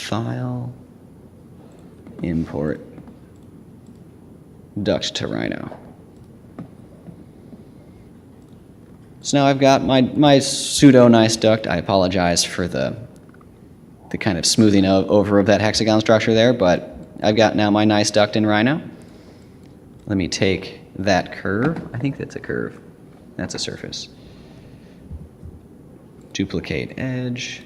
File, import, duct to Rhino. So now I've got my pseudo nice duct. I apologize for the kind of smoothing over of that hexagon structure there, but I've got now my nice duct in Rhino. Let me take that curve. I think that's a curve. That's a surface. Duplicate edge.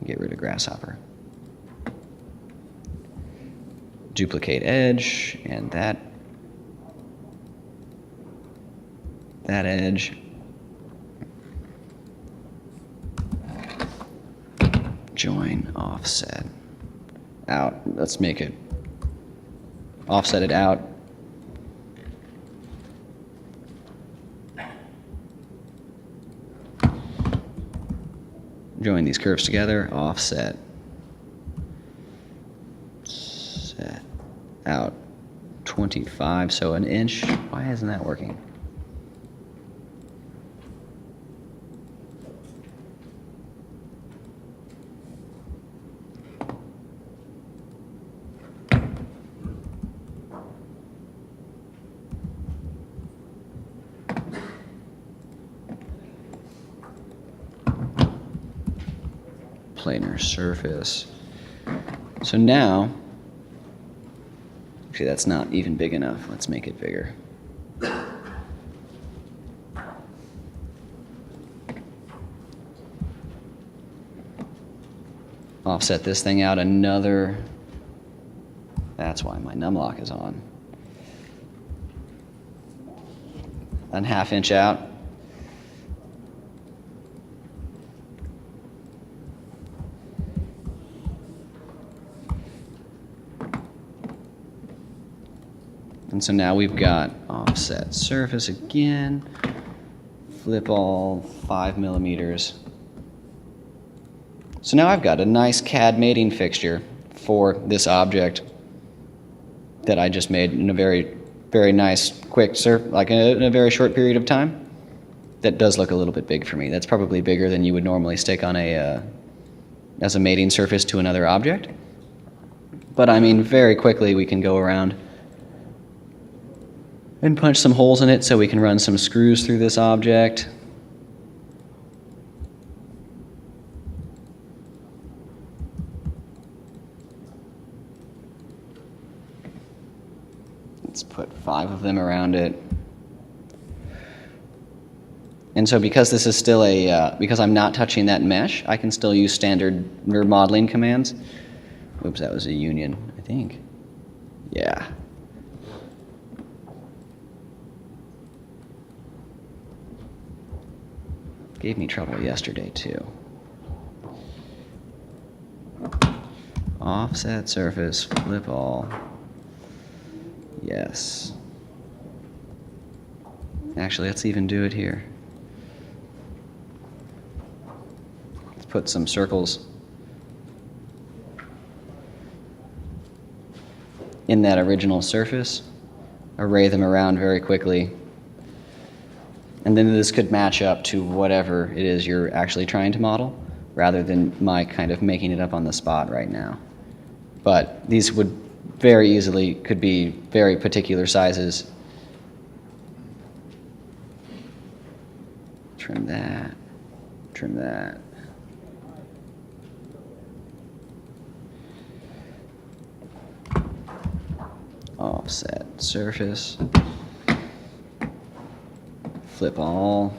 Get rid of grasshopper. Duplicate edge, and that edge. Join offset out. Let's make it offset it out. Join these curves together, offset, set out 25, so an inch. Why isn't that working? Planar surface. So now, actually that's not even big enough. Let's make it bigger. Offset this thing out another. That's why my numlock is on. One ½ inch out. And so now we've got offset surface again, flip all 5 millimeters. So now I've got a nice CAD mating fixture for this object that I just made in a very, very nice, quick, like in a very short period of time. That does look a little bit big for me. That's probably bigger than you would normally stick on as a mating surface to another object. But I mean, very quickly we can go around and punch some holes in it so we can run some screws through this object. Let's put 5 of them around it. And so because this is still because I'm not touching that mesh, I can still use standard modeling commands. Oops, that was a union, I think. Yeah. Gave me trouble yesterday too. Offset surface, flip all. Yes. Actually, let's even do it here. Let's put some circles in that original surface, array them around very quickly. And then this could match up to whatever it is you're actually trying to model, rather than my kind of making it up on the spot right now. But these would very easily, could be very particular sizes. Trim that, trim that. Offset surface. Flip all.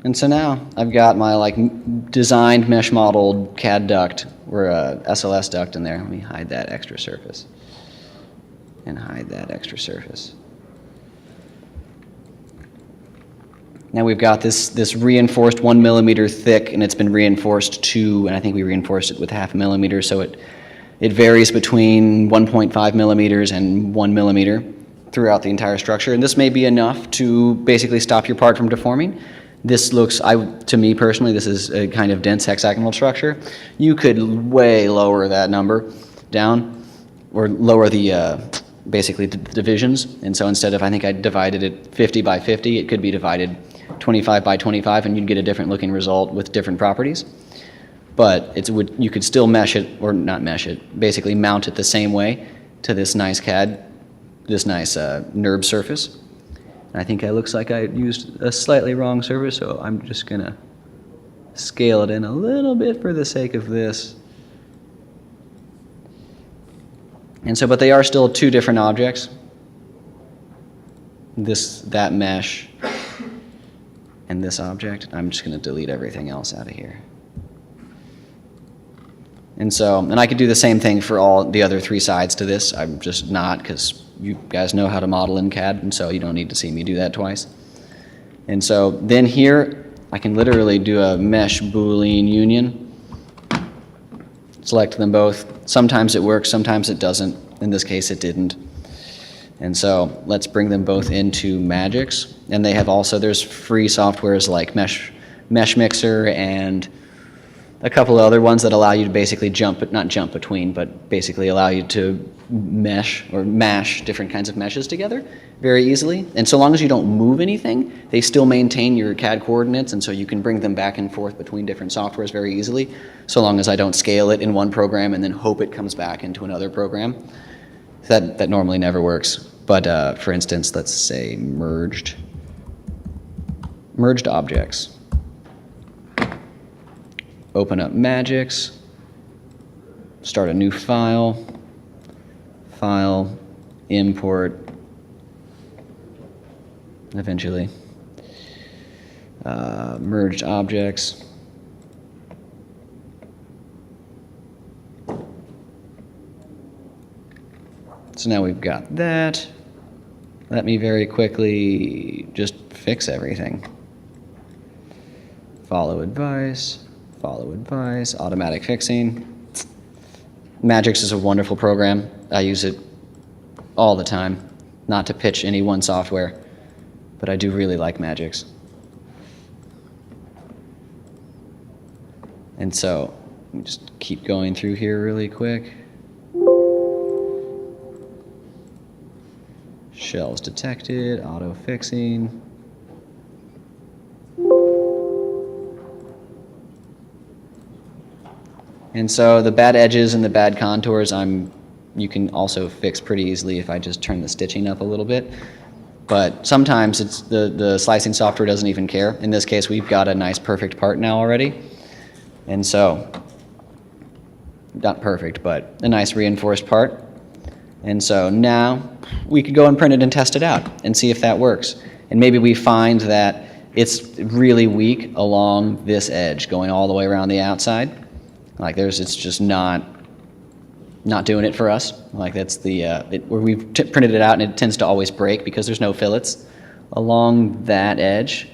And so now I've got my designed mesh modeled CAD duct or a SLS duct in there. Let me hide that extra surface and hide that extra surface. Now we've got this reinforced 1 millimeter thick, and it's been reinforced and I think we reinforced it with ½ millimeter, so it varies between 1.5 millimeters and 1 millimeter throughout the entire structure, and this may be enough to basically stop your part from deforming. This looks, to me personally, this is a kind of dense hexagonal structure. You could way lower that number down, or lower the basically the divisions, and so instead of, I think I divided it 50 by 50, it could be divided 25 by 25, and you'd get a different looking result with different properties. But you could still mesh it, or not mesh it, basically mount it the same way to this nice NURB surface. And I think it looks like I used a slightly wrong surface, so I'm just gonna scale it in a little bit for the sake of this. And so, but they are still two different objects. That mesh, and this object. I'm just gonna delete everything else out of here. And so, and I could do the same thing for all the other three sides to this. I'm just not, because you guys know how to model in CAD, and so you don't need to see me do that twice. And so then here, I can literally do a mesh Boolean union. Select them both. Sometimes it works, sometimes it doesn't. In this case, it didn't. And so let's bring them both into Magix. And they have also, there's free softwares like Mesh Mixer and a couple of other ones that allow you to basically not jump between, but basically allow you to mesh or mash different kinds of meshes together very easily. And so long as you don't move anything, they still maintain your CAD coordinates, and so you can bring them back and forth between different softwares very easily, so long as I don't scale it in one program and then hope it comes back into another program. That normally never works. But for instance, let's say merged objects. Open up Magix, start a new file, import, eventually, merged objects. So now we've got that. Let me very quickly just fix everything. Follow advice, automatic fixing. Magix is a wonderful program. I use it all the time. Not to pitch any one software, but I do really like Magix. And so, let me just keep going through here really quick. Shells detected, auto fixing. And so the bad edges and the bad contours you can also fix pretty easily if I just turn the stitching up a little bit. But sometimes it's the slicing software doesn't even care. In this case, we've got a nice perfect part now already. And so, not perfect, but a nice reinforced part. And so now we could go and print it and test it out and see if that works. And maybe we find that it's really weak along this edge going all the way around the outside. Like it's just not doing it for us. Like that's where we've printed it out, and it tends to always break because there's no fillets along that edge.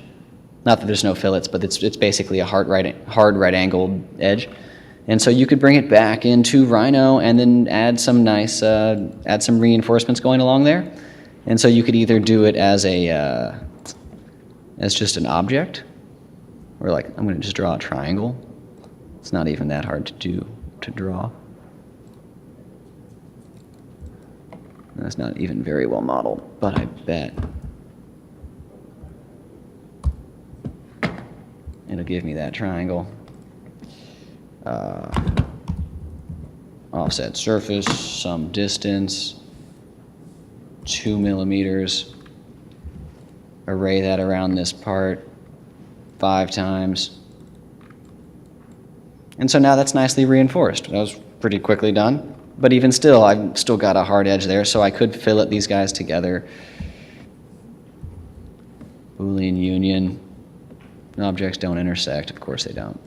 Not that there's no fillets, but it's basically a hard right angled edge. And so you could bring it back into Rhino and then add some reinforcements going along there. And so you could either do it as just an object, or like I'm going to just draw a triangle. It's not even that hard to draw. That's not even very well modeled, but I bet it'll give me that triangle. Offset surface, some distance, 2 millimeters. Array that around this part 5 times. And so now that's nicely reinforced. That was pretty quickly done. But even still, I've still got a hard edge there, so I could fillet these guys together. Boolean union. Objects don't intersect. Of course they don't.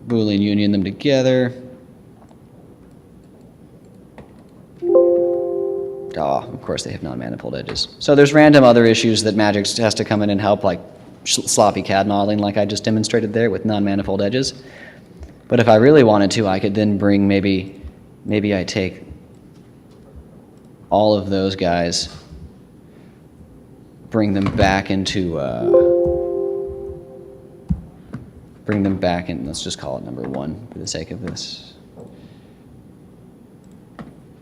Boolean union them together. Of course they have non-manifold edges. So there's random other issues that Magix has to come in and help, like sloppy CAD modeling like I just demonstrated there with non-manifold edges. But if I really wanted to, I could then bring maybe I take all of those guys, bring them back into bring them back in. Let's just call it number 1 for the sake of this.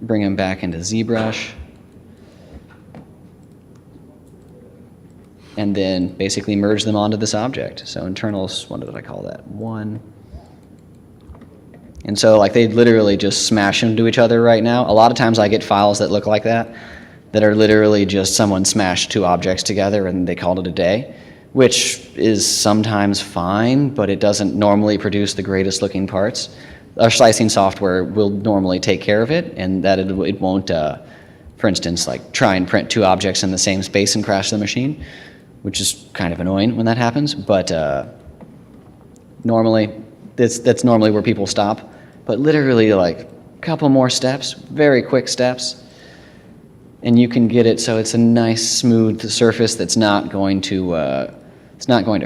Bring them back into ZBrush. And then basically merge them onto this object. So internals, what did I call that? 1. And so like they literally just smash into each other right now. A lot of times I get files that look like that are literally just someone smashed 2 objects together and they called it a day, which is sometimes fine, but it doesn't normally produce the greatest looking parts. Our slicing software will normally take care of it, and that it won't, for instance, like try and print 2 objects in the same space and crash the machine, which is kind of annoying when that happens, but normally, that's normally where people stop. But literally like a couple more steps, very quick steps, and you can get it so it's a nice smooth surface that's not going to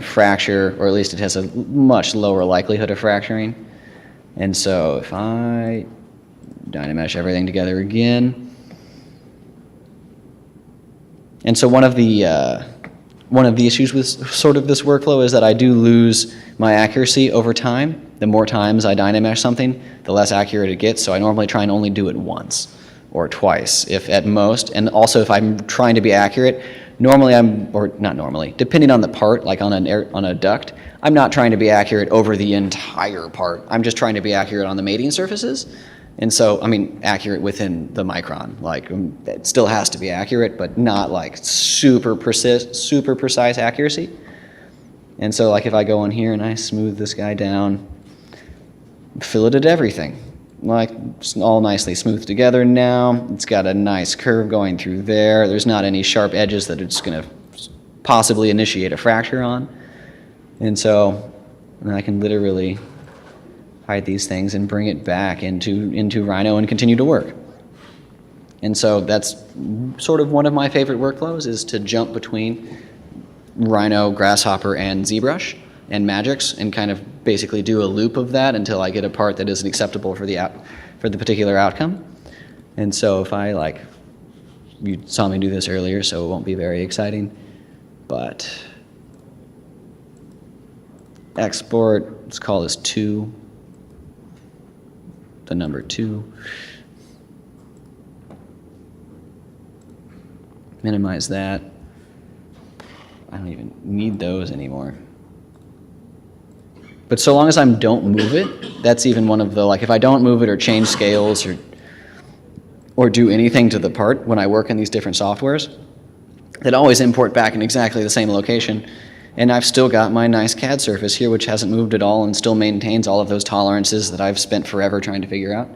fracture, or at least it has a much lower likelihood of fracturing. And so if I Dynamesh everything together again, and so one of the issues with sort of this workflow is that I do lose my accuracy over time. The more times I Dynamesh something, the less accurate it gets, so I normally try and only do it once or twice, if at most. And also if I'm trying to be accurate, normally not normally, depending on the part, like on a duct, I'm not trying to be accurate over the entire part. I'm just trying to be accurate on the mating surfaces. And so, I mean, accurate within the micron. Like, it still has to be accurate, but not like super precise accuracy. And so, like, if I go in here and I smooth this guy down, filleted everything. Like, it's all nicely smoothed together now. It's got a nice curve going through there. There's not any sharp edges that it's going to possibly initiate a fracture on. And so, I can literally hide these things and bring it back into Rhino and continue to work. And so that's sort of one of my favorite workflows, is to jump between Rhino, Grasshopper, and ZBrush and Magix and kind of basically do a loop of that until I get a part that is acceptable for the particular outcome. And so if I you saw me do this earlier, so it won't be very exciting, but export, let's call this 2. The number 2. Minimize that. I don't even need those anymore. But so long as I don't move it, that's even one of the, like, if I don't move it or change scales or do anything to the part when I work in these different softwares, that always import back in exactly the same location. And I've still got my nice CAD surface here, which hasn't moved at all and still maintains all of those tolerances that I've spent forever trying to figure out.